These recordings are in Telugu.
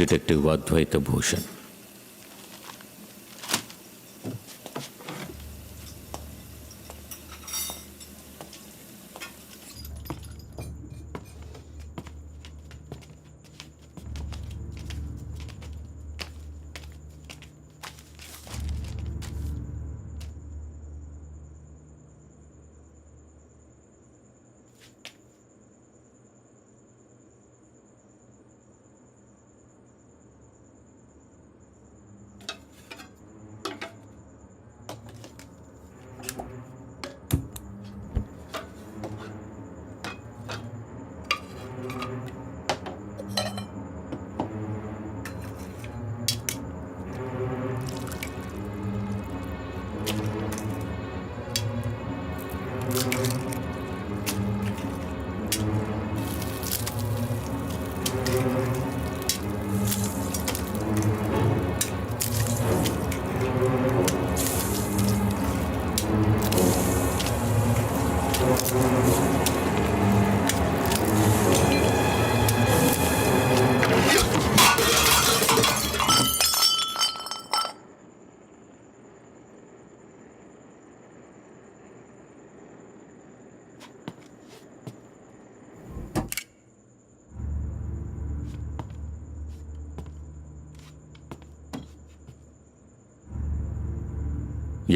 డిటెక్టివ్ అద్వైత భూషణ్.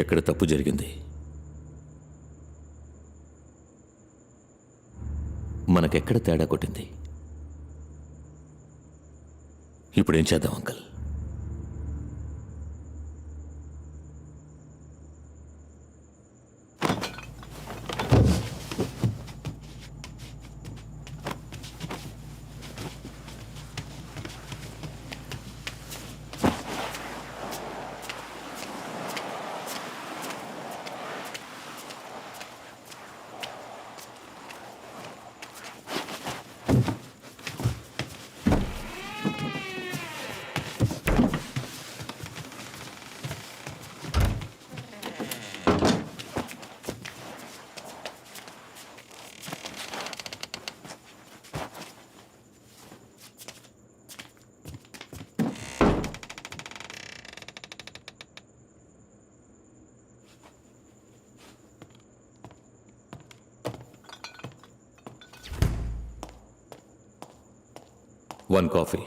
ఎక్కడ తప్పు జరిగింది? మనకెక్కడ తేడా కొట్టింది? ఇప్పుడేం చేద్దాం అంకల్? One coffee.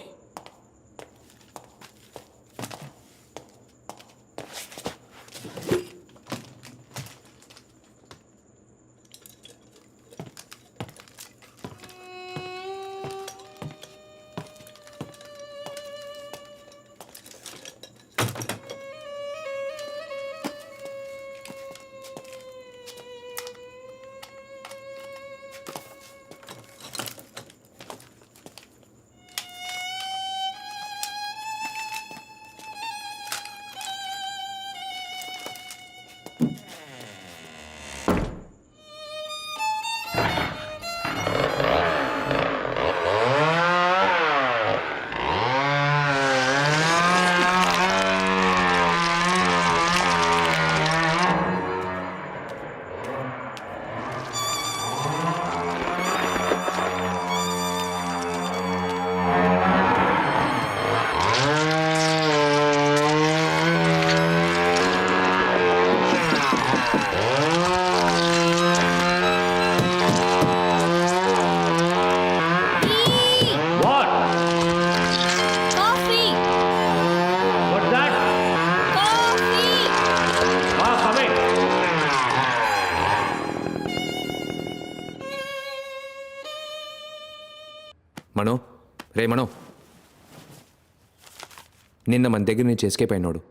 మనో, రే మనో, నిన్న మన దగ్గర నుంచి ఎస్కేప్ అయినాడు.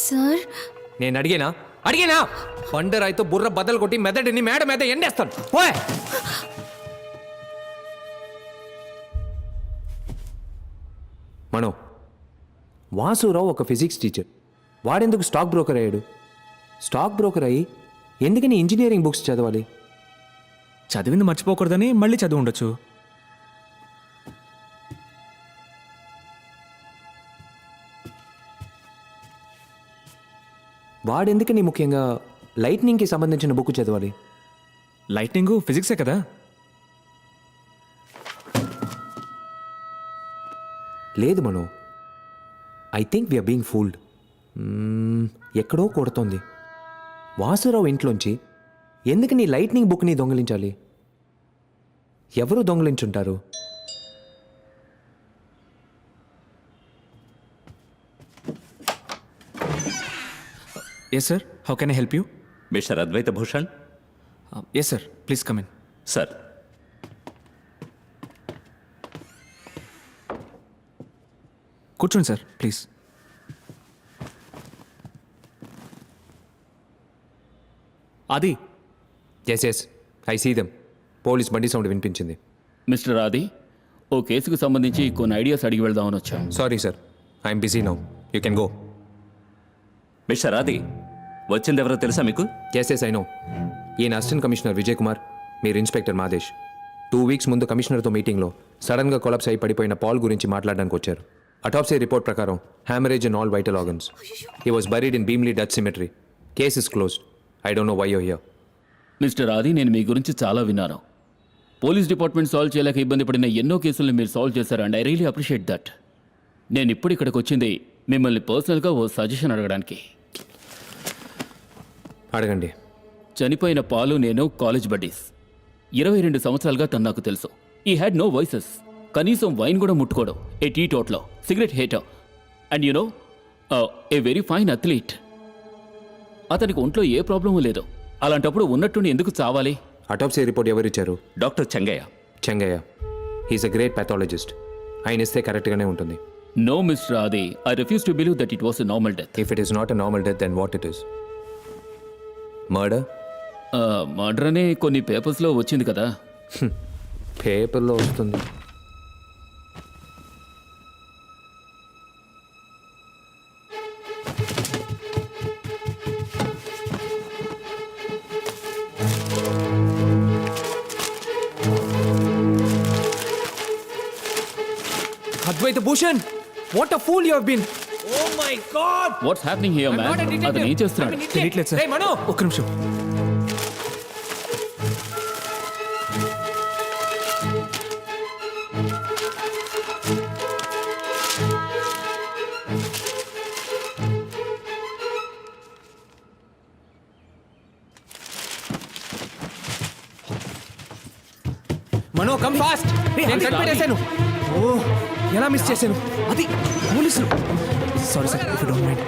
సార్, నేను అడిగేనా బండరాయితో బుర్ర బద్దలు కొట్టి మెదడిని మేడ మీద ఎండేస్తాను. ఓయ్ మనో, వాసురావు ఒక ఫిజిక్స్ టీచర్. వాడెందుకు స్టాక్ బ్రోకర్ అయ్యాడు? స్టాక్ బ్రోకర్ అయ్యి ఎందుకని ఇంజనీరింగ్ బుక్స్ చదవాలి? చదివింది మర్చిపోకూడదని మళ్ళీ చదివి ఉండొచ్చు. వాడెందుకని ముఖ్యంగా లైట్నింగ్కి సంబంధించిన బుక్ చదవాలి? లైట్నింగ్ ఫిజిక్సే కదా. లేదు Mano, I think we're being fooled. ఎక్కడో కొడుతోంది. వాసురావు ఇంట్లోంచి ఎందుకు నీ లైట్నింగ్ బుక్ని దొంగిలించాలి? ఎవరు దొంగిలించుంటారు? Yes sir, how can I help you? Mister Advaita Bhushan. Yes sir, please come in. Sir, కూర్చోండి సార్, ప్లీజ్. అది yes I see them. Police బండి సౌండ్ వినిపించింది. మిస్టర్ ఆది, ఓ కేసుకు సంబంధించి కొన్ని ఐడియాస్ అడిగి వెళ్దామని వచ్చాం. Sorry sir, I'm busy now. You can go. Mister Adi, వచ్చిందెవరో తెలుసా మీకు? Yes I know. ఈయన అసిస్టెంట్ కమిషనర్ విజయ్ కుమార్, మీరు ఇన్స్పెక్టర్ మాదేశ్. 2 వీక్స్ ముందు కమిషనర్తో మీటింగ్లో సడన్గా కొలాప్స్ అయి పడిపోయిన పాల్ గురించి మాట్లాడడానికి వచ్చారు. అటాప్సీ రిపోర్ట్ ప్రకారం haemorrhage in all vital organs. He was buried in Bheemili Dutch cemetery. Case is closed. I don't know why you here. Mister Aadi, నేను మీ గురించి చాలా విన్నాను. పోలీస్ డిపార్ట్మెంట్ సాల్వ్ చేయలేక ఇబ్బంది పడిన ఎన్నో కేసులను మీరు సాల్వ్ చేశారు, and I really appreciate that. నేను ఇప్పుడు ఇక్కడికి వచ్చింది మిమ్మల్ని పర్సనల్గా ఓ సజెషన్ అడగడానికి. అడగండి. చనిపోయిన పాలు నేను కాలేజ్ బడ్డీస్. 22 సంవత్సరాలుగా తను నాకు తెలుసు. He had no vices. కనీసం వైన్ కూడా ముట్టుకోవడం. A teetotaller cigarette hater. And you know, a very fine athlete. అతనికి ఒంట్లో ఏ ప్రాబ్లము లేదు. అలాంటప్పుడు ఉన్నట్టుండి ఎందుకు చావాలి? అటాప్సీ రిపోర్ట్ ఎవరిచ్చారు? Doctor Chengaiah. Chengaiah. He's a great pathologist. ఆయన ఇస్తే కరెక్ట్గానే ఉంటుంది. No mister Adi, I refuse to believe that it was a normal death. If it is not a normal death, then what it is? Murder? Murder అనే కొన్ని పేపర్స్లో వచ్చింది కదా. పేపర్లో వస్తుంది. Advaita Bhushan, what a fool you have been. Oh my God. What's happening here man? అతను ఏం చేస్తున్నాడు? తెలియట్లేదు సార్. రేయ్ మనో, ఒక్క నిమిషం. Mano come fast. నేను అది కనిపెట్టేశాను. ఓ, ఎలా మిస్ చేశాను? అది పోలీసులు. Sorry sir, if you don't mind.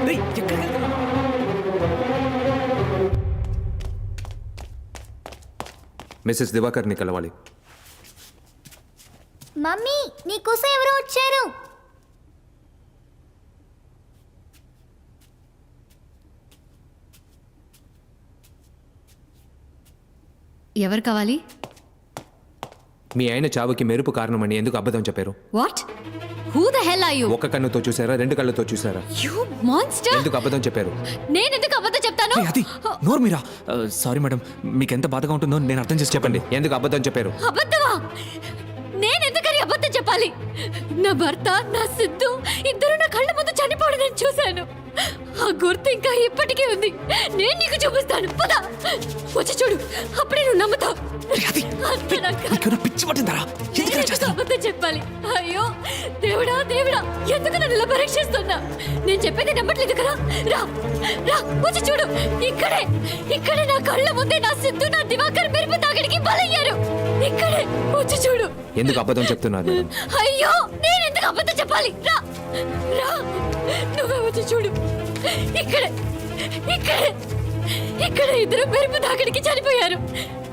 రేయ్, ఎక్కడికి వెళ్తున్నావ్? మిస్సెస్ దివాకర్ని కలవాలి. మమ్మీ, నీకోసం ఎవరో వచ్చారు. ఎవరు కావాలి? మీ ఆయన చావుకి మెరుపు కారణమని ఎందుకు అబద్ధం చెప్పారు? What? Who the hell are you? ఒక కన్నుతో చూసారా, 2 కళ్ళతో చూసారా? You monster! ఎందుకు అబద్ధం చెప్పారు? నేను ఎందుకు అబద్ధం చెప్తాను? ఏయ్, అది నోరు మీరా. సారీ మేడం, మీకు ఎంత బాధగా ఉంటుందో నేను అర్థం చేసి చెప్పండి. ఎందుకు అబద్ధం చెప్పారు? అబద్ధమా? నేను ఎందుకని అబద్ధం చెప్పాలి? నా భర్త, నా సిద్ధు ఇద్దరు నా కళ్ళ ముందు చనిపోవడం నేను చూశాను. ఆ గుర్తు ఇంకా ఇప్పటికీ ఉంది. నేను నీకు చూపిస్తాను. పద, వచ్చి చూడు, అప్పుడే నువ్వు నమ్ముతావు. అది అంతే నాకు. నీకేమైనా పిచ్చి పట్టిందారా? ఎందుకు ఇలా చేస్తావు? అబద్ధం చెప్పాలి. అయ్యో దేవుడా, దేవుడా, ఎందుకు నన్ను ఇలా పరీక్షిస్తున్నా? నేను చెప్పేది నమ్మట్లేదు కదా. రా రా, వచ్చి చూడు. ఇక్కడే నా కళ్ళ ముందే నా సిద్ధు, నా దివాకర్ మెరుపు తాగడికి బలయ్యారు. ఇక్కడే వచ్చి చూడు. ఎందుకు అబద్ధం చెప్తున్నారు మేడం? అయ్యో, నేను ఎందుకు అబద్ధం చెప్పాలి? రా రా, నువ్వే వచ్చి చూడు. ఇక్కడ ఇద్దరు మెరుపు తాగడికి చనిపోయారు.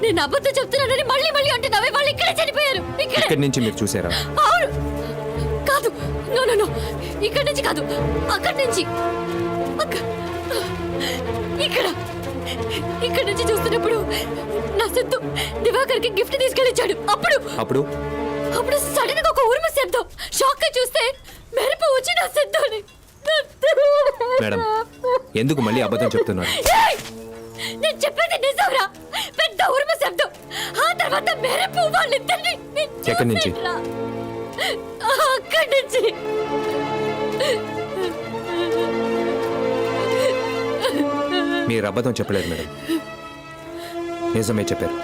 నేను అబద్ధం చెప్తున్నానని మళ్ళీ మళ్ళీ అంటున్నావే, వాళ్ళు ఇక్కడే చనిపోయారు. ఇక్కడి నుంచి మీరు చూసారా? అవును. కాదు, నో నో నో, ఇక్కడి నుంచి కాదు, అక్కడి నుంచి. ఇక్కడ నుంచి చూస్తున్నప్పుడు నా సిద్ధు దివాకర్కి గిఫ్ట్ తీసుకెళ్ళిచ్చాడు. అప్పుడు అప్పుడు సడన్ గా ఒక ఉరుము శబ్దం. షాక్ గా చూస్తే మెరుపు వచ్చి నా సిద్ధుని మేడం ఎందుకు మళ్ళీ అబద్ధం చెప్తున్నారు? ఏయ్! నేను చెప్పేది నిజంరా. పెద్ద ఉరుము శబ్దం, ఆ తర్వాత మెరుపు వాళ్ళిద్దరిని నేను ఎక్కడి నుంచి? చూసేట్లా. అక్కడి నుంచి. మీరు అబద్ధం చెప్పలేదు మేడం, నిజమే చెప్పారు.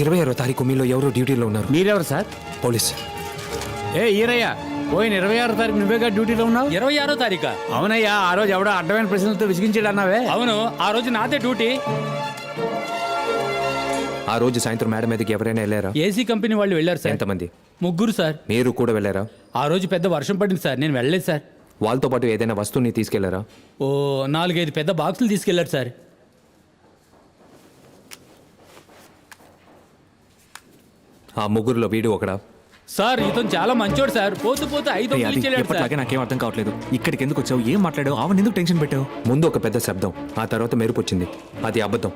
ఇరవై 26వ తారీఖు మీలో ఎవరో డ్యూటీలో ఉన్నారు. మీరెవరు సార్? పోలీస్. ఏ ఈరయ్య, పోయిన 26వ తారీఖు నువ్వేగా డ్యూటీలో ఉన్నావు? 26వ తారీఖా? అవునయ్యా, ఆ రోజు ఎవడో అడ్డమైన ప్రశ్నలతో విసిగించాడు అన్నావే. అవును, ఆ రోజు నాదే డ్యూటీ. ఆ రోజు సాయంత్రం మేడం మీదకి ఎవరైనా వెళ్ళారా? ఏసీ కంపెనీ వాళ్ళు వెళ్ళారు సార్. ఎంతమంది? 3 సార్. మీరు కూడా వెళ్ళారా? ఆ రోజు పెద్ద వర్షం పడింది సార్, నేను వెళ్ళలేదు సార్. వాళ్ళతో పాటు ఏదైనా వస్తువుని తీసుకెళ్లారా? ఓ 4-5 పెద్ద బాక్సులు తీసుకెళ్లారు సార్. ఆ ముగ్గురులో వీడు ఒకడా? సార్ ఇతను చాలా మంచోడు సార్. పోతూ పోతూ 5 అది ఇచ్చేలాడు సార్. ఎప్పటిలాగే నాకేం అర్థం కావట్లేదు. ఇక్కడికి ఎందుకు వచ్చావు? ఏం మాట్లాడావు? ఆవిడ ఎందుకు టెన్షన్ పెట్టావు? ముందు ఒక పెద్ద శబ్దం, ఆ తర్వాత మెరుపు వచ్చింది. అది అబద్ధం.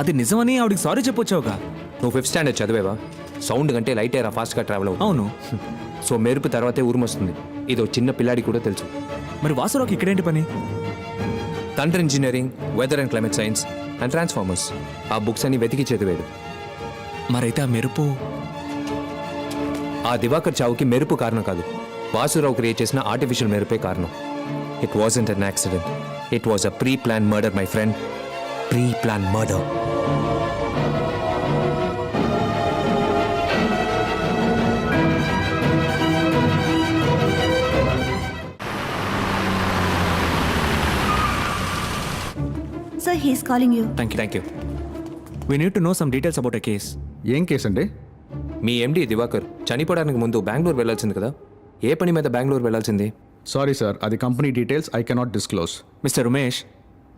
అది నిజమని ఆవిడికి సారీ చెప్పొచ్చావుగా. నువ్వు 5th స్టాండర్డ్ చదివేవా? సౌండ్ కంటే లైట్ ఎయిర్ ఫాస్ట్గా ట్రావెల్ అవుతుంది. అవును. సో మెరుపు తర్వాతే ఉరుమొస్తుంది. ఇదో చిన్న పిల్లాడి కూడా తెలుసు. మరి వాసురావుకి ఇక్కడేంటి పని? Thunder engineering, weather and climate science and transformers ఆ బుక్స్ అన్ని వెతికి చదివాడు. మరైతే ఆ మెరుపు ఆ దివాకర్ చావుకి మెరుపు కారణం కాదు, వాసురావు క్రియేట్ చేసిన ఆర్టిఫిషియల్ మెరుపే కారణం. It wasn't an accident, it was a pre plan murder my friend. Pre plan murder. Sir, he's calling you. Thank you. We need to know some details about a case. ఏం కేసు అండి? మీ ఎండి దివాకర్ చనిపోవడానికి ముందు బెంగళూరు వెళ్ళాల్సింది కదా, ఏ పని మీద బెంగళూరు వెళ్ళాల్సింది? సారీ సార్, అది company details, I cannot disclose. Mister Umesh,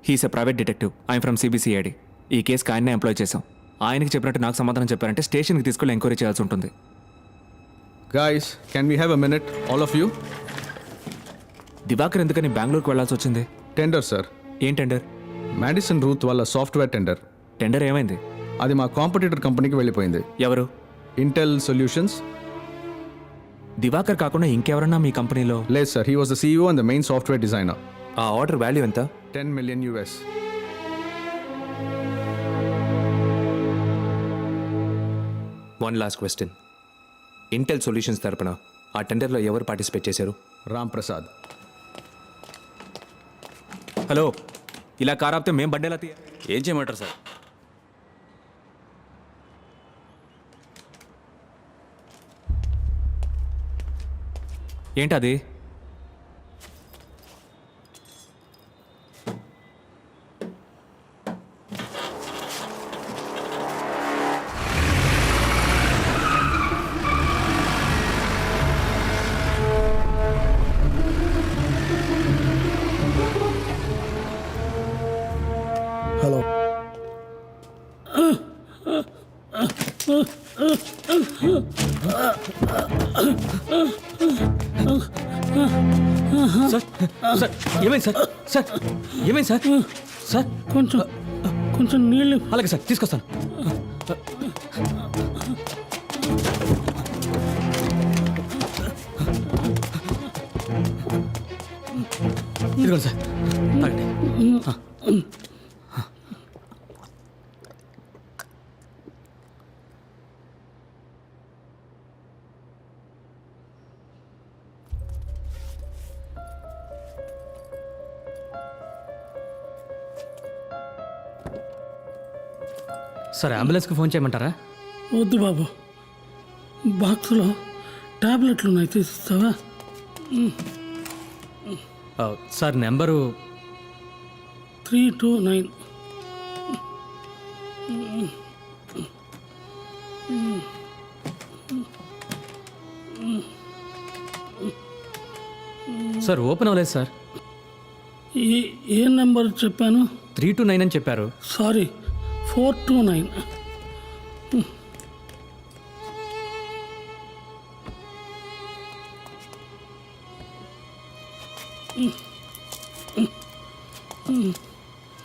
he's a private detective. I'm from CBCID. ఈ కేసుకి ఆయన్నే ఎంప్లాయ్ చేశాం. ఆయనకి చెప్పినట్టు నాకు సమాధానం చెప్పారంటే స్టేషన్కి తీసుకెళ్ళి ఎంక్వైరీ చేయాల్సి ఉంటుంది. Guys, can we have a minute all of you? Divakar ఎందుకని బెంగళూరుకి వెళ్ళాల్సి వచ్చింది? టెండర్ సార్, ఏం టెండర్? మ్యాడిసన్ రూత్ వాళ్ళ సాఫ్ట్వేర్ టెండర్. టెండర్ ఏమైంది? అది మా కాంపిటీటర్ కంపెనీకి వెళ్ళిపోయింది, ఎవరు? Intel solutions. దివాకర్ కాకుండా ఇంకెవరన్నా మీ కంపెనీలో? లేదు sir, he was the CEO and the main software designer. ఆ ఆర్డర్ వాల్యూ ఎంత? $10 million US. One last question. Intel solutions తరపున ఆ టెండర్లో ఎవరు పార్టిసిపేట్ చేశారు? రామ్ ప్రసాద్. హలో, ఇలా కార్ ఆపితే మేం బండేలా తీయ. ఏం చేయమంటారు సార్? ఏంటది? హలో, సార్ సార్ ఏమైంది సార్? సార్ ఏమైంది సార్? సార్ కొంచెం నీళ్ళు. అలాగే సార్, తీసుకొస్తాను. ఇదిగోండి సార్, తాగండి. సార్, అంబులెన్స్కి ఫోన్ చేయమంటారా? వద్దు బాబు, బాక్స్లో టాబ్లెట్లు ఉన్నాయి, తీసిస్తావా? Sir, number 329. సార్ ఓపెన్ అవ్వలేదు సార్. ఏ నెంబర్ చెప్పాను? 329 అని చెప్పారు. సారీ, 429.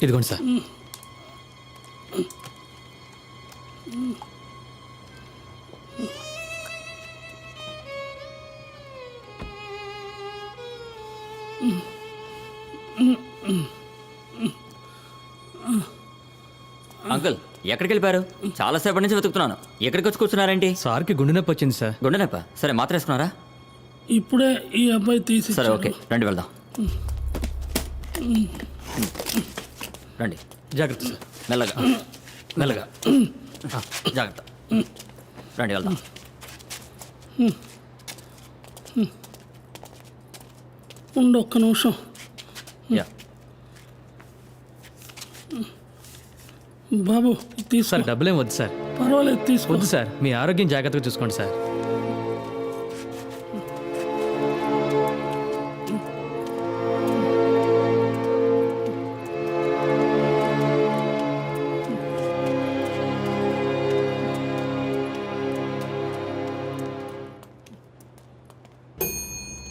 ఇదిగోండి సార్. అంకుల్ ఎక్కడికి వెళ్ళిపోయారు? చాలాసేపటి నుంచి వెతుకుతున్నాను. ఎక్కడికి వచ్చి కూర్చున్నారేంటి? సార్కి గుండె నొప్పి వచ్చింది సార్. గుండె నొప్ప? సరే మాత్ర వేసుకున్నారా? ఇప్పుడే ఈ అబ్బాయి తీసి సరే ఓకే రండి వెళ్దాం. రండి జాగ్రత్త సార్. మెల్లగా మెల్లగా జాగ్రత్త. రండి వెళ్దాం. ఉండు ఒక్క నిమిషం. యా బాబు సార్ తీసుకో. డబ్బులేం వద్దు సార్. పర్వాలేదు తీసుకో. వద్దు సార్, మీ ఆరోగ్యం జాగ్రత్తగా చూసుకోండి సార్.